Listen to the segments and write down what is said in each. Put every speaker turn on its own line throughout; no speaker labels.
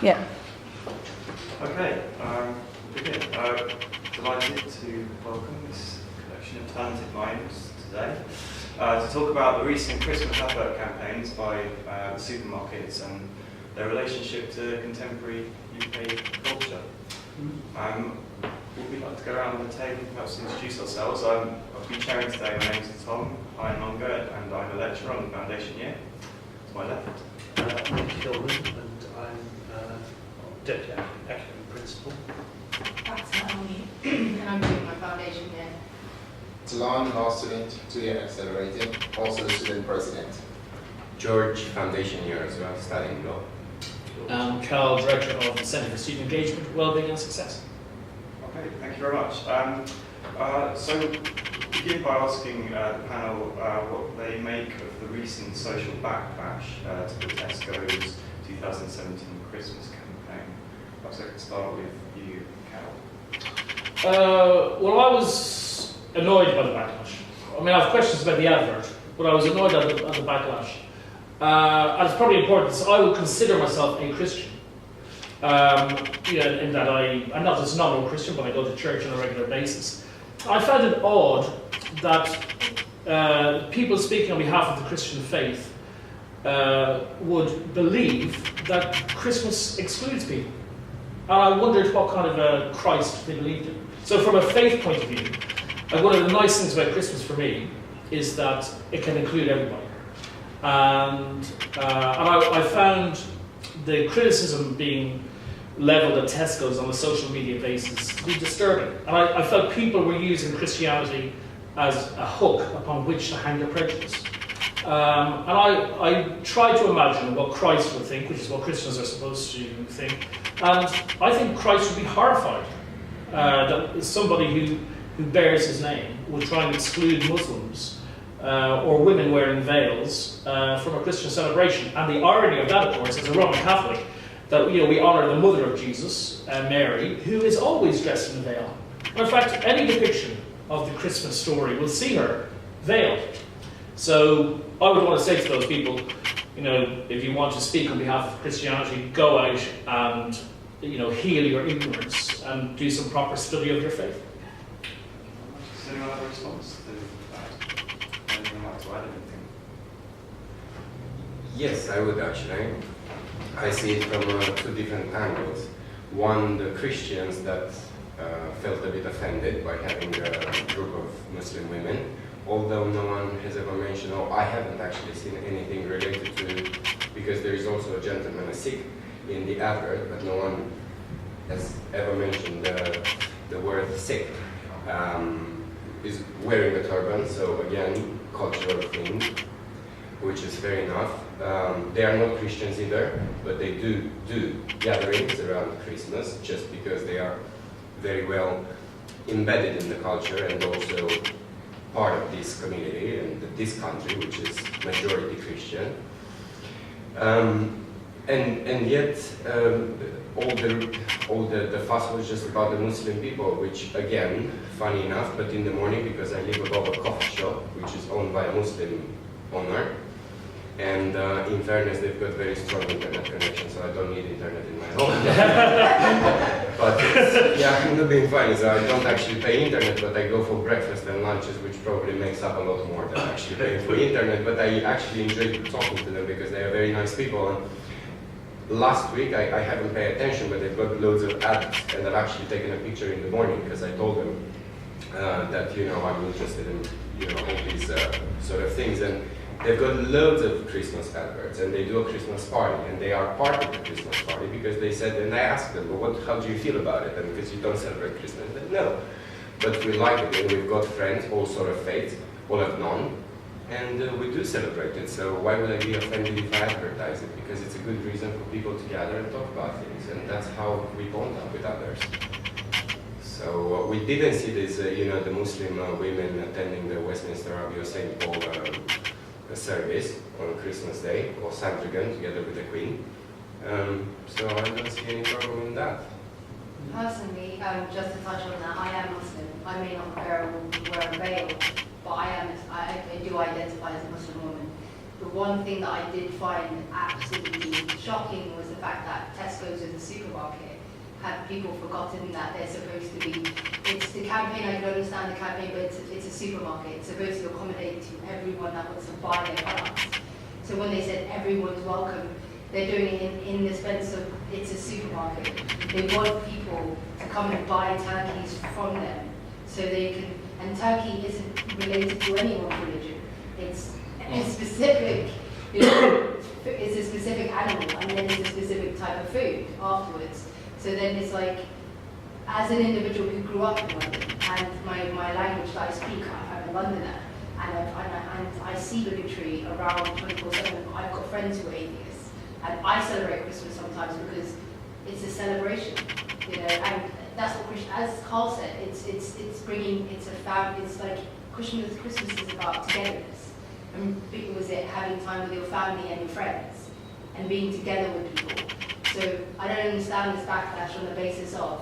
Yeah.
Okay, we'll begin. Delighted to welcome this collection of talented minds today to talk about the recent Christmas advert campaigns by the supermarkets and their relationship to contemporary UK culture. Would we like to go around the table and perhaps introduce ourselves? I'll be chairing today. My name is Tom Ironmonger and I'm a lecturer on the foundation year. To my left.
I'm Nick Hillman and I'm Deputy Academic Principal.
That's Naomi, and I'm doing my foundation here.
Talon, law student, 2-year accelerated, also the student president.
George, foundation year as well, studying law.
Carl, Director of the Centre for Student Engagement, Wellbeing and Success.
Okay, thank you very much. So, begin by asking the panel what they make of the recent social backlash to the Tesco's 2017 Christmas campaign. Perhaps I could start with you, Carol.
Well, I was annoyed by the backlash. I mean, I have questions about the advert, but I was annoyed at the backlash. And it's probably important, so I would consider myself a Christian. In that I'm not just nominal Christian, but I go to church on a regular basis. I found it odd that people speaking on behalf of the Christian faith would believe that Christmas excludes people. And I wondered what kind of a Christ they believed in. So from a faith point of view, one of the nice things about Christmas for me is that it can include everybody. And I found the criticism being levelled at Tesco's on a social media basis to be disturbing. And I felt people were using Christianity as a hook upon which to hang their prejudice. And I tried to imagine what Christ would think, which is what Christians are supposed to think. And I think Christ would be horrified that somebody who bears his name would try and exclude Muslims or women wearing veils from a Christian celebration. And the irony of that, of course, as a Roman Catholic, that we honour the mother of Jesus, Mary, who is always dressed in a veil. And in fact, any depiction of the Christmas story will see her veiled. So I would want to say to those people, if you want to speak on behalf of Christianity, go out and heal your ignorance and do some proper study of your faith.
Does anyone have a response to that? Anyone like to add anything?
Yes, I would actually. I see it from two different angles. One, the Christians that felt a bit offended by having a group of Muslim women, although no one has ever mentioned, I haven't actually seen anything related to it, because there is also a gentleman, a Sikh, in the advert, but no one has ever mentioned the word Sikh. Is wearing a turban, so again, cultural thing, which is fair enough. They are not Christians either, but they do gatherings around Christmas just because they are very well embedded in the culture and also part of this community and this country, which is majority Christian. And yet, all the fuss was just about the Muslim people, which again, funny enough, but in the morning, because I live above a coffee shop, which is owned by a Muslim owner, and in fairness, they've got very strong internet connection, so I don't need internet in my home. But I'm not being funny, so I don't actually pay internet, but I go for breakfast and lunches, which probably makes up a lot more than actually paying for internet, but I actually enjoy talking to them because they are very nice people. And last week, I haven't paid attention, but they've got loads of ads, and I've actually taken a picture in the morning because I told them that I'm interested in all these sort of things, and they've got loads of Christmas adverts, and they do a Christmas party, and they are part of the Christmas party because they said, and I asked them, well, how do you feel about it? And because you don't celebrate Christmas, they said, no, but we like it, and we've got friends, all sort of faiths, all have none. And we do celebrate it, so why would I be offended if I advertise it? Because it's a good reason for people to gather and talk about things, and that's how we bond up with others. So we didn't see this, the Muslim women attending the Westminster Abbey of St. Paul service on Christmas Day, or Sandringham together with the Queen. So I don't see any problem in that.
Personally, just to touch on that, I am Muslim. I may not wear a veil, but I do identify as a Muslim woman. The one thing that I did find absolutely shocking was the fact that Tesco's is supermarket, have people forgotten that they're supposed to be, it's the campaign, I can understand the campaign, but it's a supermarket. It's supposed to accommodate to everyone that wants to buy their products. So when they said everyone's welcome, they're doing it in the sense of it's a supermarket. They want people to come and buy turkeys from them so they can, and turkey isn't related to anyone's religion. It's a specific, it's a specific animal, and then it's a specific type of food afterwards. So then it's like, as an individual who grew up in London, and my language that I speak, I'm a Londoner, and I see bigotry around 24/7. I've got friends who are atheists, and I celebrate Christmas sometimes because it's a celebration, and that's what Christian, as Carl said, it's bringing, it's a family, it's like Christmas is about togetherness, and was it having time with your family and your friends, and being together with people. So I don't understand this backlash on the basis of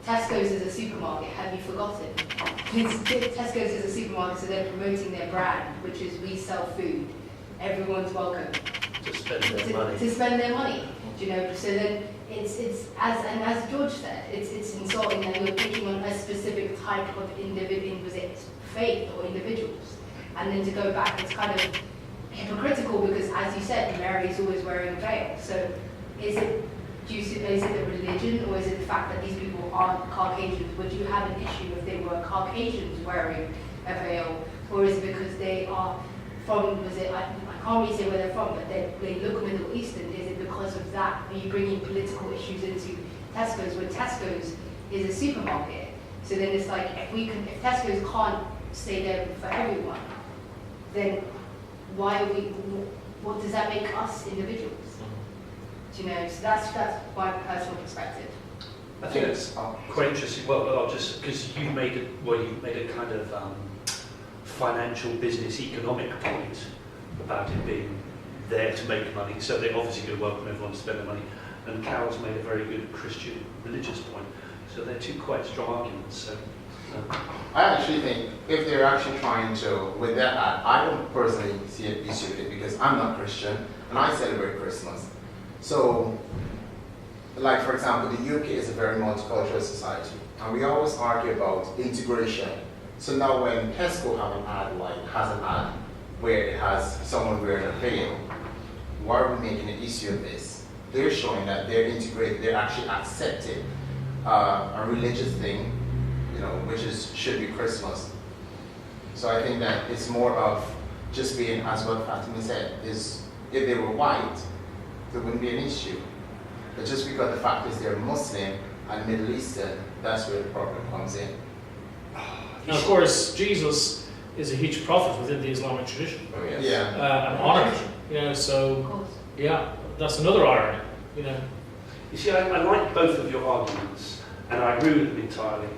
Tesco's is a supermarket. Have you forgotten? Tesco's is a supermarket, so they're promoting their brand, which is we sell food. Everyone's welcome
To spend their money.
to spend their money. So then it's as George said, it's insulting that you're picking on a specific type of individual, was it faith or individuals, and then to go back, it's kind of hypocritical because, as you said, Mary's always wearing a veil. So is it the religion, or is it the fact that these people aren't Caucasians? Would you have an issue if they were Caucasians wearing a veil, or is it because they are from, I can't really say where they're from, but they look Middle Eastern? Is it because of that? Are you bringing political issues into Tesco's, when Tesco's is a supermarket? So then it's like, if Tesco's can't stay there for everyone, then what does that make us individuals? So that's my personal perspective.
I think it's quite interesting. Well, I'll just, because you made a kind of financial, business, economic point about it being there to make money. So they're obviously going to welcome everyone to spend their money. And Carol's made a very good Christian religious point. So they're two quite strong arguments. So.
I actually think if they're actually trying to, with that ad, I don't personally see an issue with it because I'm not Christian and I celebrate Christmas. So, like for example, the UK is a very multicultural society, and we always argue about integration. So now when Tesco has an ad where it has someone wearing a veil, why are we making an issue of this? They're showing that they're integrated, they're actually accepting a religious thing, which should be Christmas. So I think that it's more of just being, as what Fatima said, is if they were white, there wouldn't be an issue. But just because the fact is they're Muslim and Middle Eastern, that's where the problem comes in.
Now, of course, Jesus is a huge prophet within the Islamic tradition,
Oh, yes.
Yeah.
and honoured. So
Of course.
yeah, that's another irony.
You see, I like both of your arguments, and I agree with them entirely.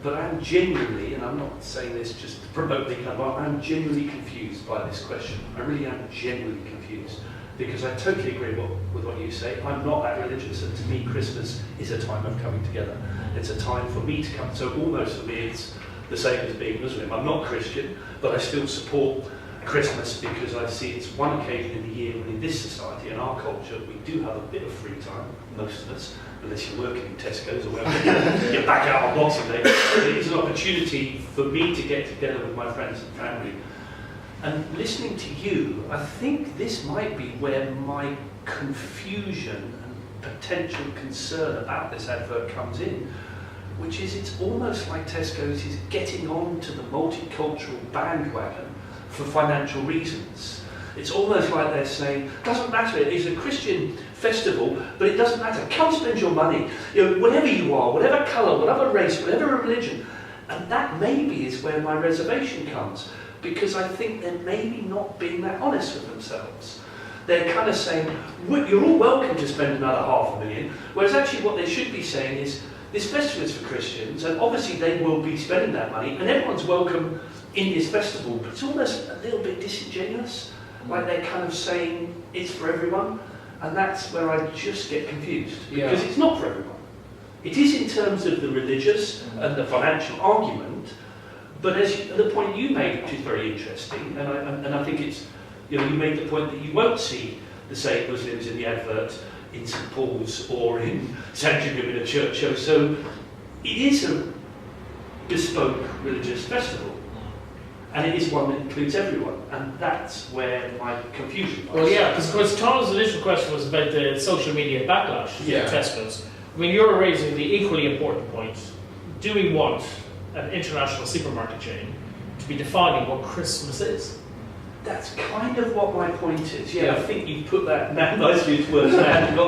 But I'm genuinely, and I'm not saying this just to promote the club, I'm genuinely confused by this question. I really am genuinely confused. Because I totally agree with what you say. I'm not that religious, and to me Christmas is a time of coming together. It's a time for me to come. So almost for me it's the same as being Muslim. I'm not Christian, but I still support Christmas because I see it's one occasion in the year when in this society, in our culture, we do have a bit of free time, most of us, unless you're working in Tesco's or wherever, you're back out on Boxing Day. It's an opportunity for me to get together with my friends and family. And listening to you, I think this might be where my confusion and potential concern about this advert comes in, which is it's almost like Tesco's is getting onto the multicultural bandwagon for financial reasons. It's almost like they're saying, doesn't matter, it's a Christian festival, but it doesn't matter, come spend your money, whatever you are, whatever colour, whatever race, whatever religion. And that maybe is where my reservation comes. Because I think they're maybe not being that honest with themselves. They're kind of saying, you're all welcome to spend another $500,000, whereas actually what they should be saying is, this festival is for Christians, and obviously they will be spending that money, and everyone's welcome in this festival, but it's almost a little bit disingenuous, like they're kind of saying it's for everyone, and that's where I just get confused, because it's not for everyone. It is in terms of the religious and the financial argument, but the point you made, which is very interesting, and I think it's, you made the point that you won't see the same Muslims in the advert, in St Paul's or in Santringham in a church show. So it is a bespoke religious festival. And it is one that includes everyone, and that's where my confusion lies.
Well, yeah, because of course Tom's initial question was about the social media backlash
Yeah.
to Tesco's. I mean, you're raising the equally important point. Do we want an international supermarket chain to be defining what Christmas is?
That's kind of what my point is. Yeah,
Yeah.
I think you've put that nicely into words. I hadn't got